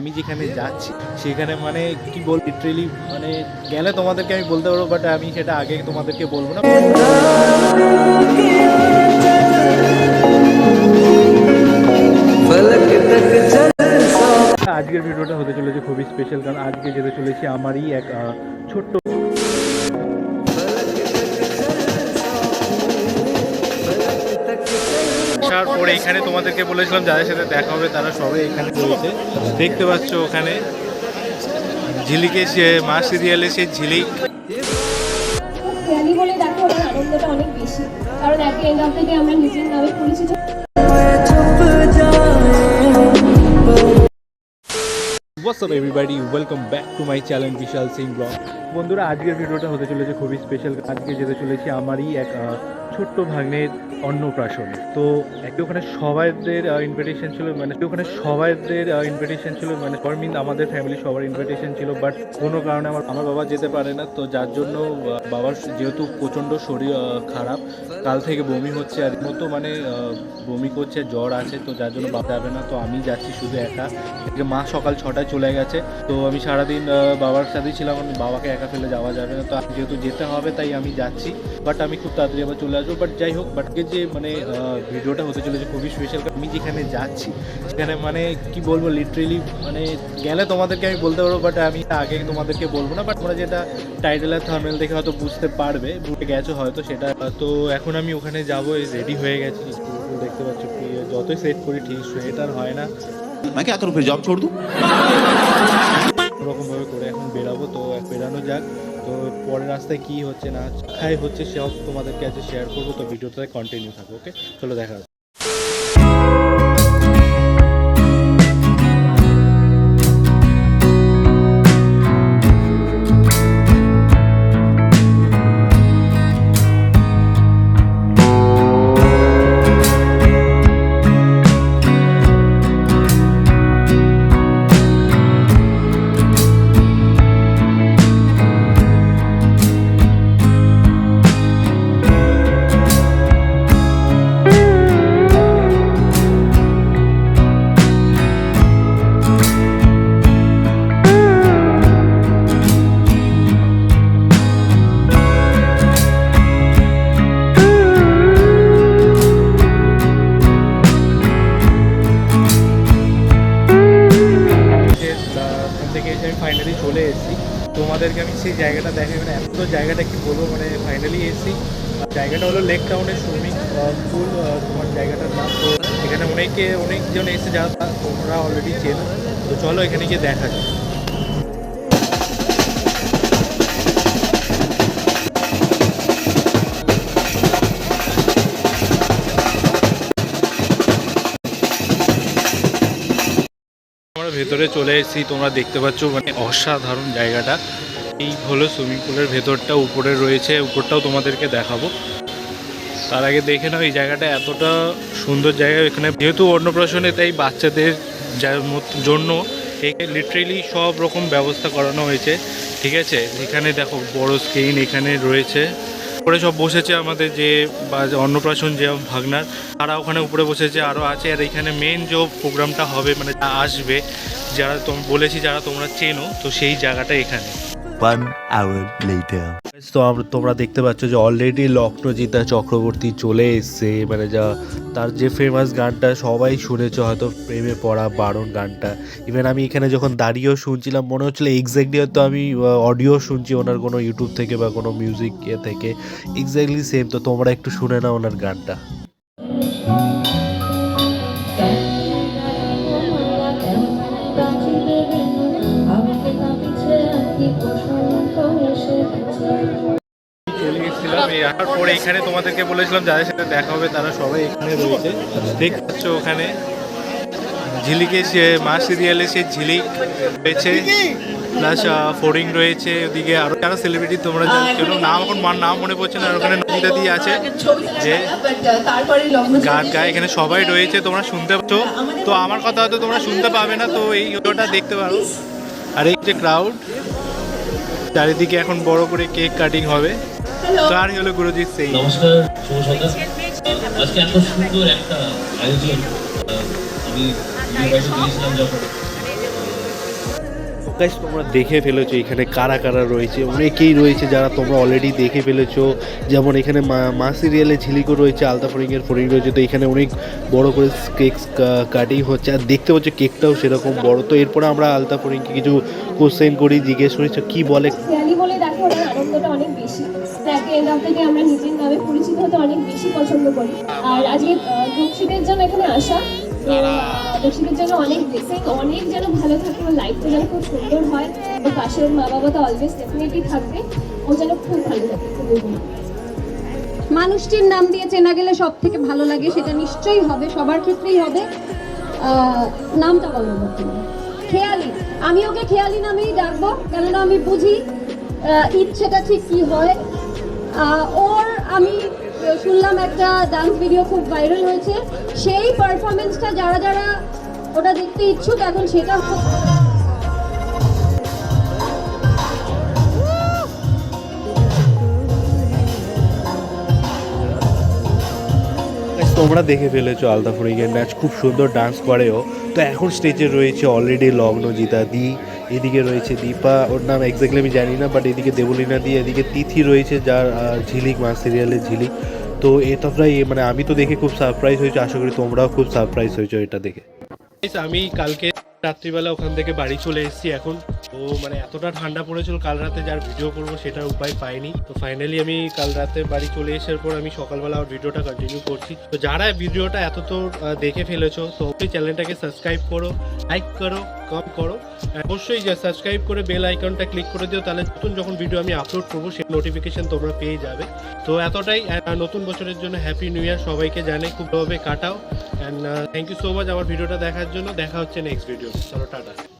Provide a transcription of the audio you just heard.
আমি যেখানে যাচ্ছি সেখানে মানে কি বল লিটারেলি মানে গেলে তোমাদেরকে আমি বলতে পারবো, বাট আমি সেটা আগে তোমাদেরকে বলবো না। আজকের ভিডিওটা হতে চলেছে খুবই স্পেশাল, কারণ আজকে যেতে চলেছি আমারই এক ছোট্ট আসার পরে এখানে তোমাদেরকে বলেছিলাম যাদের সাথে দেখা হবে তারা সবাই এখানে রয়েছে। দেখতে পাচ্ছ ওখানে ঝিলিকে সে মা সিরিয়ালে সে ঝিলিক বলে দেখো ওর আনন্দটা অনেক বেশি, কারণ এক এন্ড অফ থেকে আমরা নিজের নামে পরিচিত। What's up everybody, welcome back to my channel Vishal Singh vlog. বন্ধুরা আজকের ভিডিওটা হতে চলেছে খুবই স্পেশাল। আজকে যেতে চলেছি আমারই এক ছোট্ট ভাগ্নের অন্নপ্রাশন। তো ওখানে সবাইদের ইনভিটেশন ছিল, মানে মিন আমাদের ফ্যামিলি সবার ইনভিটেশন ছিল, বাট কোনো কারণে আমার বাবা যেতে পারে না। তো যার জন্য বাবার যেহেতু প্রচণ্ড শরীর খারাপ, কাল থেকে বমি হচ্ছে আর মতো মানে বমি করছে, জ্বর আছে, তো যার জন্য বাবা যাবে না। তো আমি যাচ্ছি শুধু একা। মা সকাল 6টায় চলে গেছে, তো আমি সারাদিন বাবার সাথেই ছিলাম। আমি বাবাকে একা ফেলে যাওয়া যাবে না, তো যেহেতু যেতে হবে তাই আমি যাচ্ছি। বাট আমি খুব তাড়াতাড়ি আবার চলে আসবো। বাট যাই হোক, বাট যে মানে ভিডিওটা হতে চলেছে খুবই স্পেশাল। আমি যেখানে যাচ্ছি সেখানে মানে কি বলবো লিটারেলি মানে গেলে তোমাদেরকে আমি বলতে পারবো, বাট আমি আগে তোমাদেরকে বলবো না। বাট তোমরা যেটা টাইটেল আর থাম্বনেল দেখে হয়তো বুঝতে পারবে, বুঝে গেছো হয়তো সেটা। তো এখন আমি ওখানে যাবো, রেডি হয়ে গেছি। দেখতে পাচ্ছ যতই সেট করি ঠিক সোয়েটার হয় না। मैं क्या करूं फिर जॉब छोड़ दूं? ওরকমভাবে করে এখন বেরাবো। তো বেরানো যাক। তো পরের রাস্তায় কী হচ্ছে না খাই হচ্ছে সব তোমাদেরকে আজকে শেয়ার করবো। তো ভিডিওটা কন্টিনিউ থাকবে। ওকে, চলো দেখা যাচ্ছে। আমি ফাইনালি চলে এসেছি। তোমাদেরকে আমি সেই জায়গাটা দেখাই, মানে এত জায়গাটা কি বলবো, মানে ফাইনালি এসেছি। জায়গাটা হলো লেক টাউনের সুইমিং পুল তোমার জায়গাটার নাম। তো এখানে অনেকজন এসে যারা তোমরা অলরেডি চেনো। তো চলো এখানে গিয়ে দেখা যায়। আমরা ভেতরে চলে এসেছি, তোমরা দেখতে পাচ্ছ মানে অসাধারণ জায়গাটা। এই হলো সুইমিং পুলের ভেতরটা, উপরে রয়েছে, উপরটাও তোমাদেরকে দেখাবো। তার আগে দেখে নাও এই জায়গাটা এতটা সুন্দর জায়গা। এখানে যেহেতু অন্নপ্রাশনে তাই বাচ্চাদের জন্য লিটারেলি সব রকম ব্যবস্থা করানো হয়েছে, ঠিক আছে। এখানে দেখো বড় স্ক্রিন এখানে রয়েছে, উপরে সব বসেছে আমাদের যে অন্নপ্রাশন যে ভাগনার তারা ওখানে উপরে বসেছে, আরও আছে। আর এখানে মেন যে প্রোগ্রামটা হবে মানে আসবে যারা বলেছি যারা তোমরা চেনো, তো সেই জায়গাটা এখানে। 1 hour later. তো তোমরা দেখতে পাচ্ছ যে অলরেডি লক্ষ্ণজিতা চক্রবর্তী চলে এসছে, মানে যা তার যে ফেমাস গানটা সবাই শুনেছো হয়তো, প্রেমে পড়া বারণ গানটা। ইভেন আমি এখানে যখন দাঁড়িয়েও শুনছিলাম মনে হচ্ছিলো এক্স্যাক্টলি হয়তো আমি অডিও শুনছি ওনার কোনো ইউটিউব থেকে বা কোনো মিউজিক থেকে, এক্স্যাক্টলি সেম। তো তোমরা একটু শুনে নাও ওনার গানটা। চলে এসেছিলাম আসার পরে এখানে তোমাদেরকে বলেছিলাম যাদের সাথে দেখা হবে তারা সবাই এখানে রয়েছে। দেখতে পাচ্ছ ওখানে ঝিলিকে সে মা সিরিয়ালে সে ঝিলিক রয়েছে, প্লাস ফোরিং রয়েছে, ওদিকে আরও যারা সেলিব্রিটি তোমরা জানো, নাম এখন নাম মনে পড়ছে না। আর ওখানে নন্দিতা দি আছে যে গান গায়, এখানে সবাই রয়েছে, তোমরা শুনতে পাচ্ছ। তো আমার কথা হয়তো তোমরা শুনতে পাবে না, তো এই ভিডিওটা দেখতে পারো। আর এই যে ক্রাউড চারিদিকে এখন বড় করে কেক কাটিং হবে। তার হলো গুরুজিৎ সিং। নমস্কার, শুভ সকাল। আজকে এত সুন্দর একটা আয়োজন আমি গিয়েছিলাম যখন গাইস তোমরা দেখে ফেলেছো এখানে কারা কারা রয়েছে, অনেকেই রয়েছে যারা তোমরা অলরেডি দেখে ফেলেছো। যেমন এখানে মা সিরিয়ালে ঝিলিকও রয়েছে, আলতা ফরিংয়ের ফরিং রয়েছে। তো এখানে অনেক বড় করে কেক কাটিং হচ্ছে, আর দেখতে পাচ্ছ কেকটাও সেরকম বড়। তো এরপরে আমরা আলতা ফরিংকে কিছু কোশ্চেন করি, জিজ্ঞেস করি কি বলে। খেয়ালি বলে দেখো ওনার আনন্দটা অনেক বেশি। At the end of the day আমরা নিজের নামে পরিচিত হতে অনেক বেশি পছন্দ করি। আর আজকে দক্ষিণের জন্য এখানে আসা, দক্ষিণের জন্য অনেক ব্লেসিং, অনেক যেন ভালো থাকে, ওর লাইফটা যেন খুব সুন্দর হয়। ওর পাশে ওর মা বাবা তো অলওয়েজ ডেফিনেটলি থাকবে, ও যেন খুব ভালো থাকে। মানুষটির নাম দিয়ে চেনা গেলে সব থেকে ভালো লাগে, সেটা নিশ্চয়ই হবে, সবার ক্ষেত্রেই হবে। নামটা বলো বর্তমানে। খেয়ালি, আমি ওকে খেয়ালি নামেই ডাকবো, কেননা আমি বুঝি ইচ্ছেটা ঠিক কি হয়। ওর আমি শুনলাম একটা ডান্স ভিডিও খুব ভাইরাল হয়েছে, সেই পারফরমেন্সটা যারা যারা ওটা দেখতে ইচ্ছুক এখন সেটা তোমরা দেখে ফেলেছো আলতা ফরিংয়ের নাচ, খুব সুন্দর ডান্স করেও। তো এখন স্টেজে রয়েছে অলরেডি লগ্নজিতা দি, এদিকে রয়েছে দীপা, ওর নাম এক্স্যাক্টলি আমি জানি না, বাট এদিকে দেবলীনা দি, এদিকে তিথি রয়েছে যার ঝিলিক মা সিরিয়ালের ঝিলিক। তো এটা প্রায় মানে আমি তো দেখে খুব সারপ্রাইজ হয়েছে, আশা করি তোমরাও খুব সারপ্রাইজ হয়েছো এটা দেখে। আমি কালকে রাত্রিবেলা ওখান থেকে বাড়ি চলে এসেছি এখন। তো মানে এতটা ঠান্ডা পড়েছিল কাল রাতে, যার ভিডিও করবো সেটার উপায় পাইনি। তো ফাইনালি আমি কাল রাতে বাড়ি চলে আসার পর আমি সকালবেলা আমার ভিডিওটা কন্টিনিউ করছি। তো যারা ভিডিওটা এত তো দেখে ফেলেছো, তো অবশ্যই চ্যানেলটাকে সাবস্ক্রাইব করো, লাইক করো, কমেন্ট করো, অবশ্যই সাবস্ক্রাইব করে বেল আইকনটা ক্লিক করে দিও, তাহলে নতুন যখন ভিডিও আমি আপলোড করবো সেই নোটিফিকেশন তোমরা পেয়ে যাবে। তো এতটাই, নতুন বছরের জন্য হ্যাপি নিউ ইয়ার সবাইকে জানাই, খুবভাবে কাটাও। And thank you so much আমার ভিডিওটা দেখার জন্য। দেখা হচ্ছে নেক্সট ভিডিও, চলো টাটা।